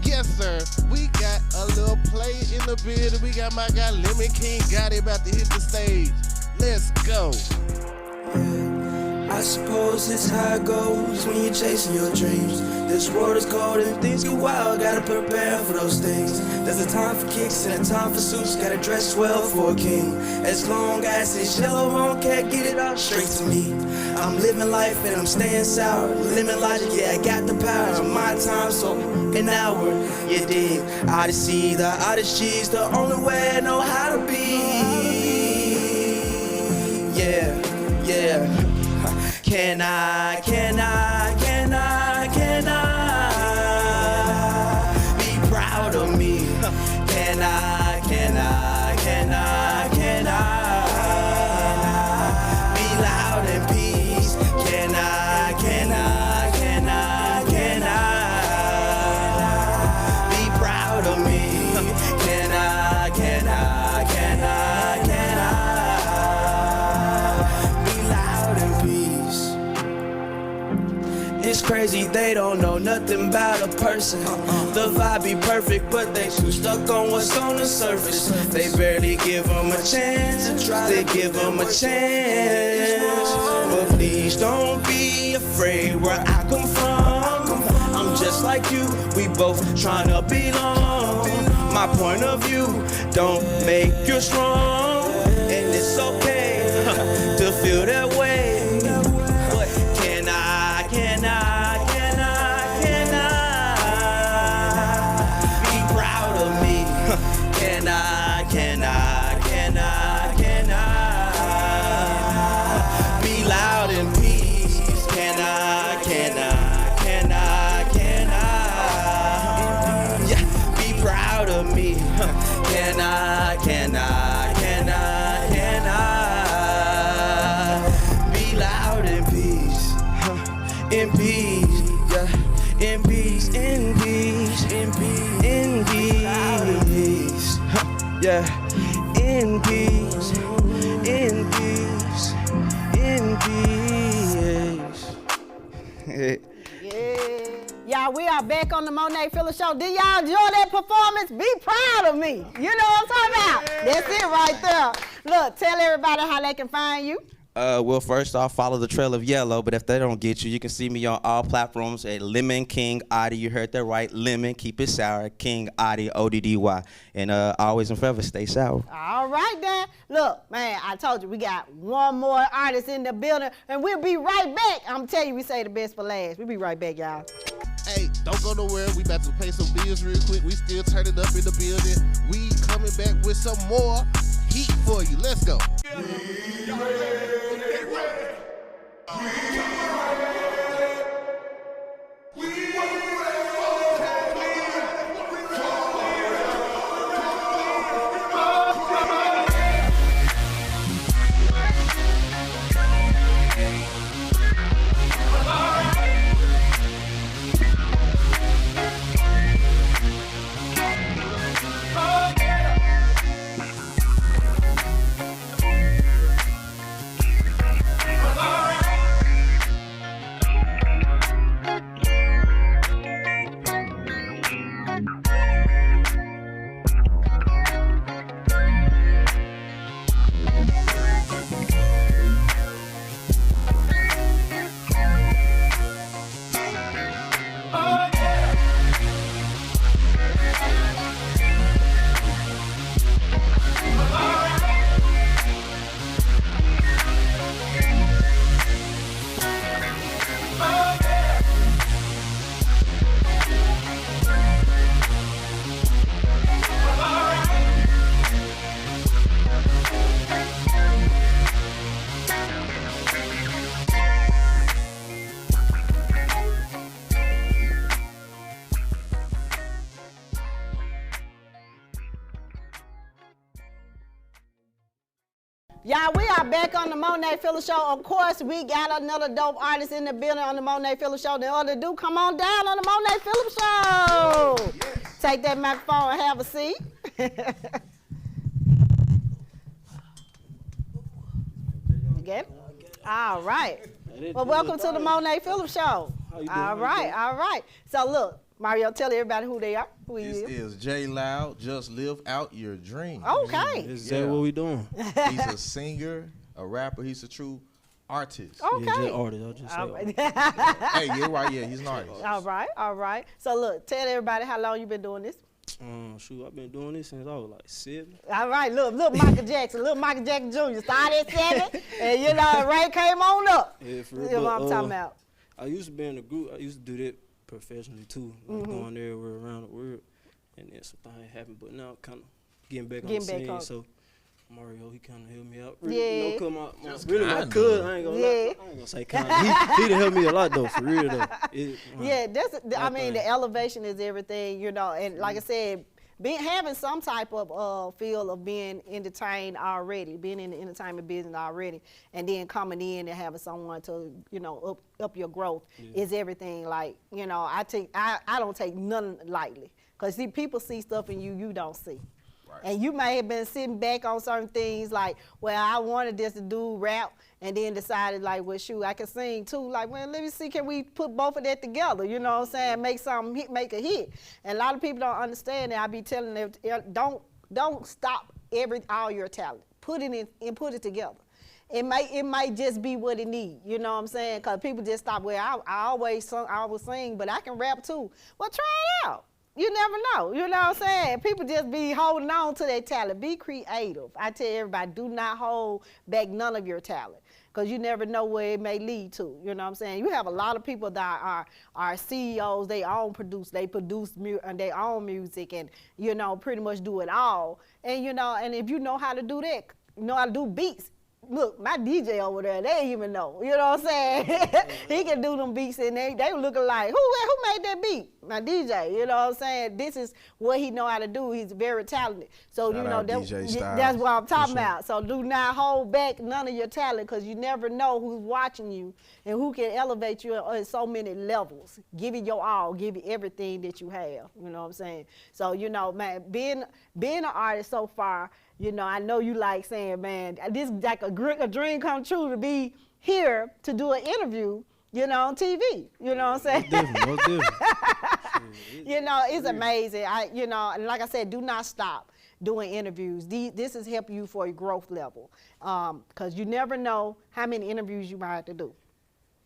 Yes, sir. We got a little play in the building. We got my guy Lemon King got it about to hit the stage. Let's go. I suppose it's how it goes when you're chasing your dreams. This world is cold and things get wild, gotta prepare for those things. There's a time for kicks and a time for suits, gotta dress well for a king. As long as it's yellow on, can't get it all straight to me. I'm living life and I'm staying sour. Limit logic, yeah, I got the power. My time, so an hour, you dig. Odyssey, the Odyssey's the only way I know how to be. Yeah. Can I be proud of me? Can I be loud in peace? Can I be proud of me? Can I be loud in peace? It's crazy, they don't know nothing about a person. The vibe be perfect, but they too stuck on what's on the surface. They barely give them a chance, they give them a chance. But please don't be afraid where I come from. I'm just like you, we both tryna belong. My point of view don't make you strong, and it's okay to feel that way. Be loud in peace? Can I yeah, be proud of me? Can I be loud in peace? In peace, yeah, in peace, in peace, in peace, in peace, yeah, in peace, in peace, in peace. Y'all, we are back on the Monee Phillips Show. Did y'all enjoy that performance? Be proud of me. You know what I'm talking about? That's it right there. Look, tell everybody how they can find you. Well, first off, follow the trail of yellow, but if they don't get you, you can see me on all platforms at Lemon King Oddie. You heard that right. Lemon, keep it sour. King Oddie, O-D-D-Y. And always and forever, stay sour. All right, then. Look, man, I told you, we got one more artist in the building, and we'll be right back. I'm telling you, we say the best for last. We'll be right back, y'all. Hey, don't go nowhere. We about to pay some bills real quick. We still turning up in the building. We coming back with some more heat for you. Let's go. Y'all, we are back on the Monee Phillips Show. Of course, we got another dope artist in the building on the Monee Phillips Show. The other dude, come on down on the Monee Phillips Show. Yes. Take that microphone and have a seat. You get it? All right. Well, welcome to the Monee Phillips Show. All right. So look, Mario, tell everybody who they are. Who This is J Loud. Just live out your dream. Okay. Is that what we doing? He's a singer, a rapper. He's a true artist. Okay. Yeah, just artist. I'll just say artist. Hey, you're right. Yeah, he's an artist. All right. So look, tell everybody how long you been doing this. Shoot, I've been doing this since I was like 7. All right, look, Michael Jackson, Jr. started at 7, and you know, Ray came on up. Yeah, for real. You know what I'm talking about. I used to be in a group. I used to do that professionally too, like going everywhere around the world, and then something happened. But now, kind of getting back on the scene. So Mario, he kind of helped me out. Really, Yeah. Come out. My cousin. I ain't gonna lie. I ain't gonna say kind of. He done helped me a lot though, for real though. Yeah, I mean, the elevation is everything, you know, and like I said, having some type of feel of being entertained already, being in the entertainment business already, and then coming in and having someone to, you know, up your growth is everything. Like, you know, I don't take none lightly, because see, people see stuff in you don't see. Right. And you may have been sitting back on certain things like, well, I wanted this to do rap, and then decided like, well, shoot, I can sing too. Like, well, let me see, can we put both of that together? You know what I'm saying? Make something hit, make a hit. And a lot of people don't understand that. I be telling them, don't stop all your talent. Put it in and put it together. It might just be what it needs. You know what I'm saying? Because people just stop. Well, I always sing, but I can rap too. Well, try it out. You never know. You know what I'm saying? People just be holding on to their talent. Be creative. I tell everybody, do not hold back none of your talent, because you never know where it may lead to. You know what I'm saying? You have a lot of people that are CEOs. They produce their own music, and, you know, pretty much do it all. And, you know, and if you know how to do that, you know how to do beats. Look, my DJ over there, they even know. You know what I'm saying? He can do them beats, and they looking like, who made that beat? My DJ. You know what I'm saying? This is what he know how to do. He's very talented. So, you know, that's what I'm talking about. So do not hold back none of your talent, because you never know who's watching you and who can elevate you on so many levels. Give it your all. Give it everything that you have. You know what I'm saying? So, you know, man, being an artist so far, you know, I know you like saying, man, this is like a dream come true to be here to do an interview, you know, on TV. You know what I'm saying? Most definitely. You know, it's amazing. You know, and like I said, do not stop doing interviews. This is helping you for your growth level, because you never know how many interviews you might have to do.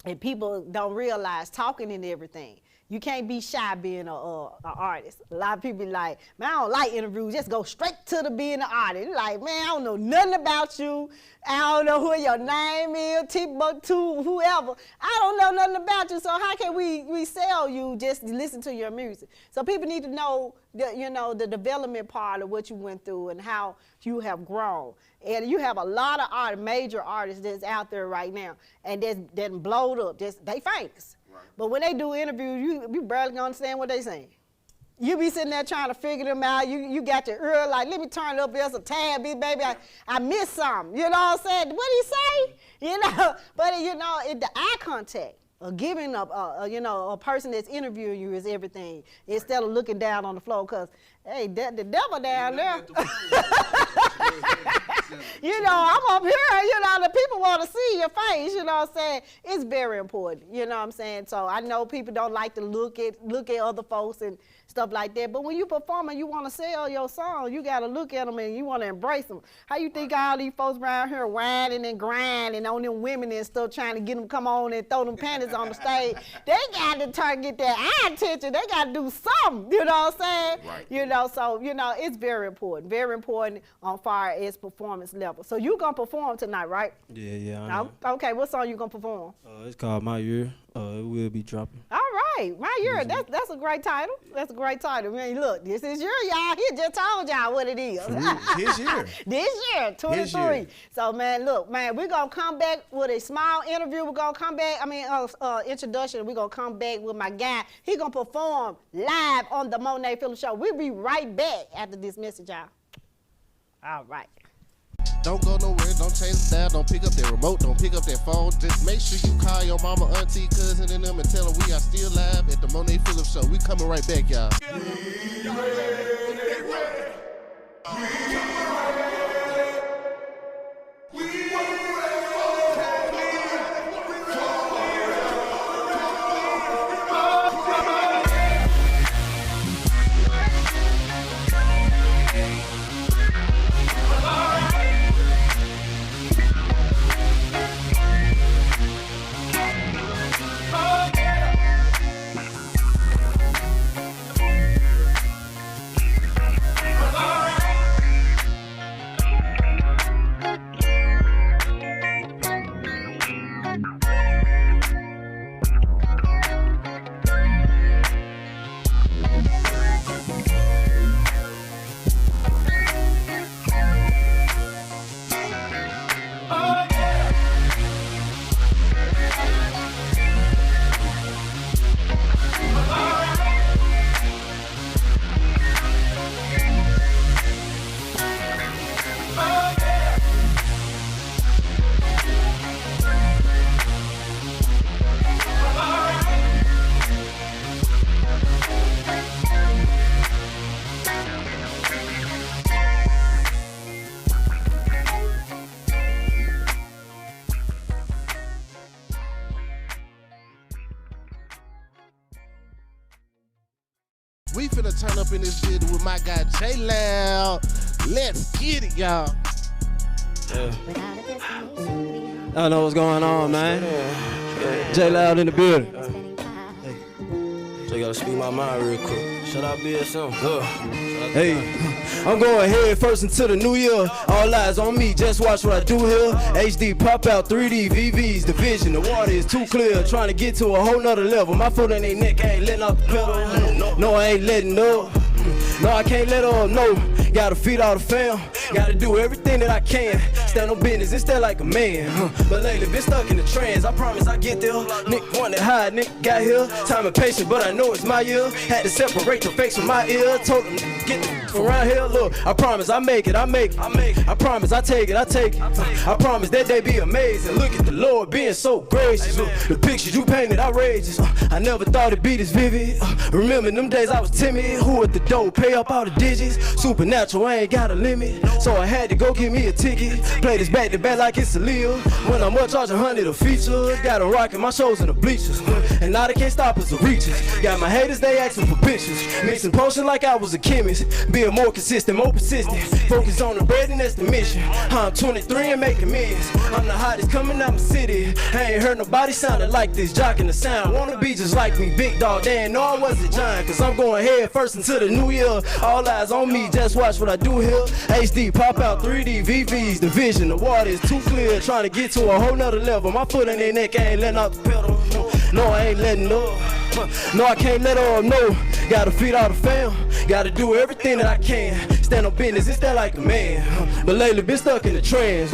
And people don't realize talking and everything You can't be shy being a artist. A lot of people be like, man, I don't like interviews. Just go straight to the being an artist. Like, man, I don't know nothing about you. I don't know who your name is, Timbuktu, whoever. I don't know nothing about you. So how can we sell you just to listen to your music? So people need to know the development part of what you went through and how you have grown. And you have a lot of major artists that's out there right now, and that's blowed up. They famous. Right. But when they do interviews, you barely can understand what they saying. You be sitting there trying to figure them out. You got your ear like, let me turn it up just a tad bit, baby. I missed something. You know what I'm saying? What'd he say? But the eye contact of giving up, a person that's interviewing you is everything. Instead of looking down on the floor, cause hey, the devil down there. I'm up here, the people want to see your face, you know what I'm saying? It's very important, you know what I'm saying? So I know people don't like to look at other folks and stuff like that, but when you perform and you want to sell your song, you got to look at them and you want to embrace them. How you think all these folks around here whining and grinding on them women and stuff, trying to get them come on and throw them panties on the stage? They got to get their eye attention. They got to do something, you know what I'm saying? Right. So it's very important on far as performance level. So you gonna perform tonight, right? Yeah, I know. Okay, what song you gonna perform? It's called My Year. It will be dropping. All right, My Year. That's a great title. That's a great title. Man, look, this is your y'all. He just told y'all what it is. His year. This year, 23. His year. So man, look, man, we're gonna come back with a small interview. We're gonna come back. Introduction. We're gonna come back with my guy. He gonna perform live on the Monee Phillips Show. We'll be right back after this message, y'all. All right. Don't go nowhere, don't change the style, don't pick up that remote, don't pick up that phone. Just make sure you call your mama, auntie, cousin, and them and tell them we are still live at the Monee Phillips Show. We coming right back, y'all. We finna turn up in this video with my guy J Loud. Let's get it, y'all. I don't know what's going on, man. J Loud in the building. So you gotta speak my mind real quick. Should I be at something? Good. Hey, I'm going head first into the new year. All eyes on me, just watch what I do here. HD pop out 3D VVs, the vision, the water is too clear. Trying to get to a whole nother level. My foot in their neck, I ain't letting off the pedal. No, I ain't letting up. No, I can't let up, no. Gotta feed all the fam. Gotta do everything that I can. Stand on business instead like a man. But lately been stuck in the trends. I promise I get there. Nigga wanted high, nigga got here. Time and patience, but I know it's my year. Had to separate the fakes from my ear. Told them, get the around here. Look, I promise I make it, I make it. I promise I take it, I take it. I promise that they be amazing. Look at the Lord being so gracious. The pictures you painted outrageous. I never thought it'd be this vivid. Remember them days I was timid. Who at the door? dough, pay up all the digits. Supernatural, I ain't got a limit. So I had to go get me a ticket. Play this back to back like it's a Leo. When I'm up, charge 100 a feature. Got 'em rocking my shows in the bleachers. And now they can't stop us the reaches. Got my haters, they asking for pictures. Mixing potions like I was a chemist. Being more consistent, more persistent. Focus on the bread and that's the mission. I'm 23 and making millions. I'm the hottest coming out my city. I ain't heard nobody sounding like this. Jocking the sound, wanna be just like me. Big dog, they ain't know I wasn't giant. Cause I'm going head first into the new year. All eyes on me, just watch what I do here. HD pop out 3D VVs. The vision, the water is too clear. Trying to get to a whole nother level. My foot in their neck, I ain't letting out the pedal. No, I ain't letting up. No, I can't let her know. Gotta feed all the fam. Gotta do everything that I can. Stand on business, it's that like a man. But lately been stuck in the trends.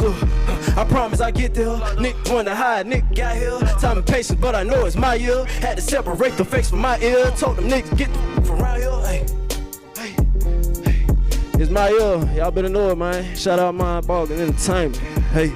I promise I get there. Nick wonder how Nick got here. Time and patience, but I know it's my year. Had to separate the fakes from my ear. Told them niggas get the from around here. Hey, hey, hey. It's my year. Y'all better know it, man. Shout out my bargain entertainment. Hey.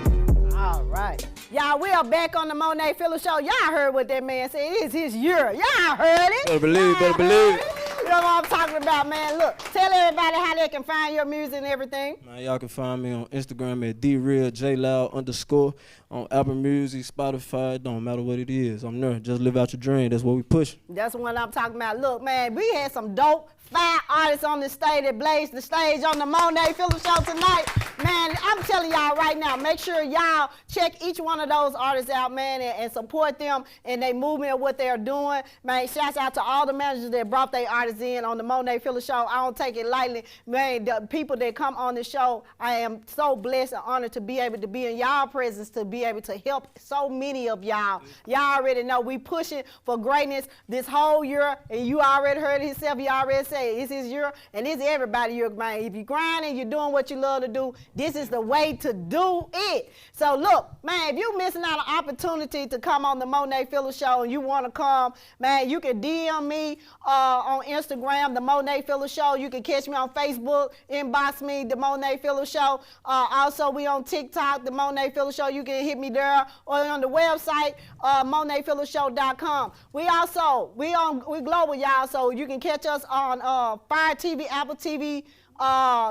All right. Y'all, we are back on the Monee Phillips Show. Y'all heard what that man said. It is his year. Y'all heard it. Better believe, better believe. You know what I'm talking about, man. Look, tell everybody how they can find your music and everything. Man, y'all can find me on Instagram at DRealJLoud_. On Apple Music, Spotify, don't matter what it is. I'm there. Just live out your dream. That's what we push. That's what I'm talking about. Look, man, we had some dope fire artists on the stage that blazed the stage on the Monee Phillips Show tonight. Man, I'm telling y'all right now, make sure y'all check each one of those artists out, man, and support them in their movement of what they're doing. Man, shouts out to all the managers that brought their artists in on the Monee Phillips Show. I don't take it lightly. Man, the people that come on the show, I am so blessed and honored to be able to be in y'all presence, to be able to help so many of y'all. Y'all already know we pushing for greatness this whole year, and you already heard it himself. He already said it's his year, and it's everybody's year, man. If you're grinding, you're doing what you love to do, this is the way to do it. So look, man, if you're missing out on opportunity to come on the Monee Phillips Show and you want to come, man, you can DM me on Instagram, the Monee Phillips Show. You can catch me on Facebook, inbox me, the Monee Phillips Show. Also, we on TikTok, the Monee Phillips Show. You can hit me there, or on the website, MoneePhillipsShow.com. We global, y'all, so you can catch us on Fire TV, Apple TV,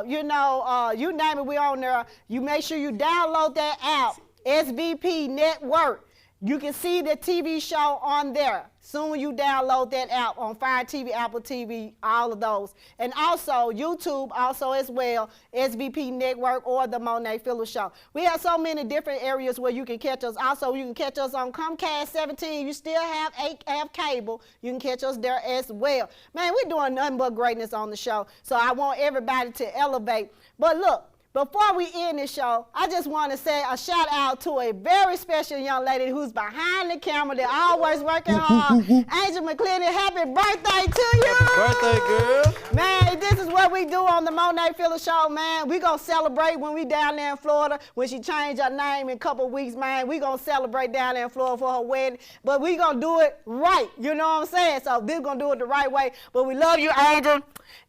you name it, we on there. You make sure you download that app, SVP Network. You can see the TV show on there. Soon you download that app on Fire TV, Apple TV, all of those. And also YouTube, also as well, SVP Network or the Monee Phillips Show. We have so many different areas where you can catch us. Also, you can catch us on Comcast 17. You still have cable. You can catch us there as well. Man, we're doing nothing but greatness on the show. So I want everybody to elevate. But look, before we end this show, I just want to say a shout out to a very special young lady who's behind the camera. They're always working hard. Angel McClinton, happy birthday to you. Happy birthday, girl. Man, this is what we do on the Monee Phillips Show, man. We going to celebrate when we down there in Florida. When she changed her name in a couple weeks, man, we going to celebrate down there in Florida for her wedding. But we going to do it right. You know what I'm saying? So we're going to do it the right way. But we love you, Angel.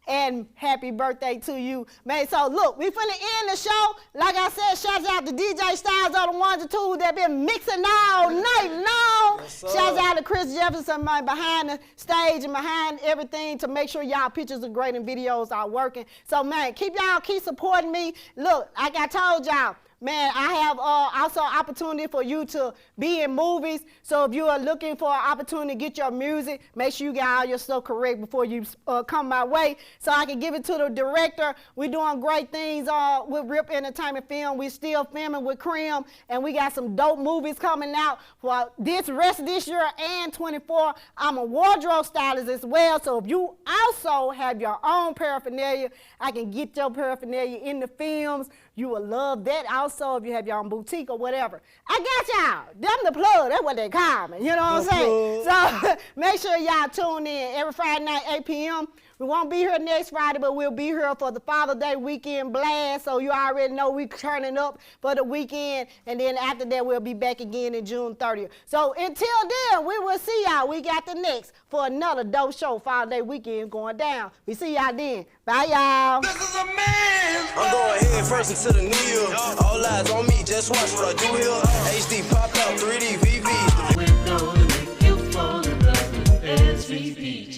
And happy birthday to you, man. So look, we finna end the show. Like I said, shouts out to DJ Styles, all the ones and twos that been mixing all night long. Yes, shouts out to Chris Jefferson, man, behind the stage and behind everything to make sure y'all pictures are great and videos are working. So man, keep supporting me. Look, like I told y'all, man, I have also opportunity for you to be in movies. So if you are looking for an opportunity to get your music, make sure you get all your stuff correct before you come my way, so I can give it to the director. We're doing great things with Rip Entertainment Film. We're still filming with Cream, and we got some dope movies coming out for this rest of this year and 24. I'm a wardrobe stylist as well, so if you also have your own paraphernalia, I can get your paraphernalia in the films. You will love that. Also, if you have your own boutique or whatever. I got y'all. Them the plug. That's what they call me. You know what I'm saying? So make sure y'all tune in every Friday night, 8 p.m. We won't be here next Friday, but we'll be here for the Father's Day weekend blast. So you already know we turning up for the weekend. And then after that, we'll be back again in June 30th. So until then, we will see y'all. We got the next for another dope show. Father's Day weekend going down. We see y'all then. Bye, y'all. This is a man. I'm going head first into the new year. All eyes on me, just watch what I do here. HD pop out, 3D VV. We're gonna make you fall in love with SVP.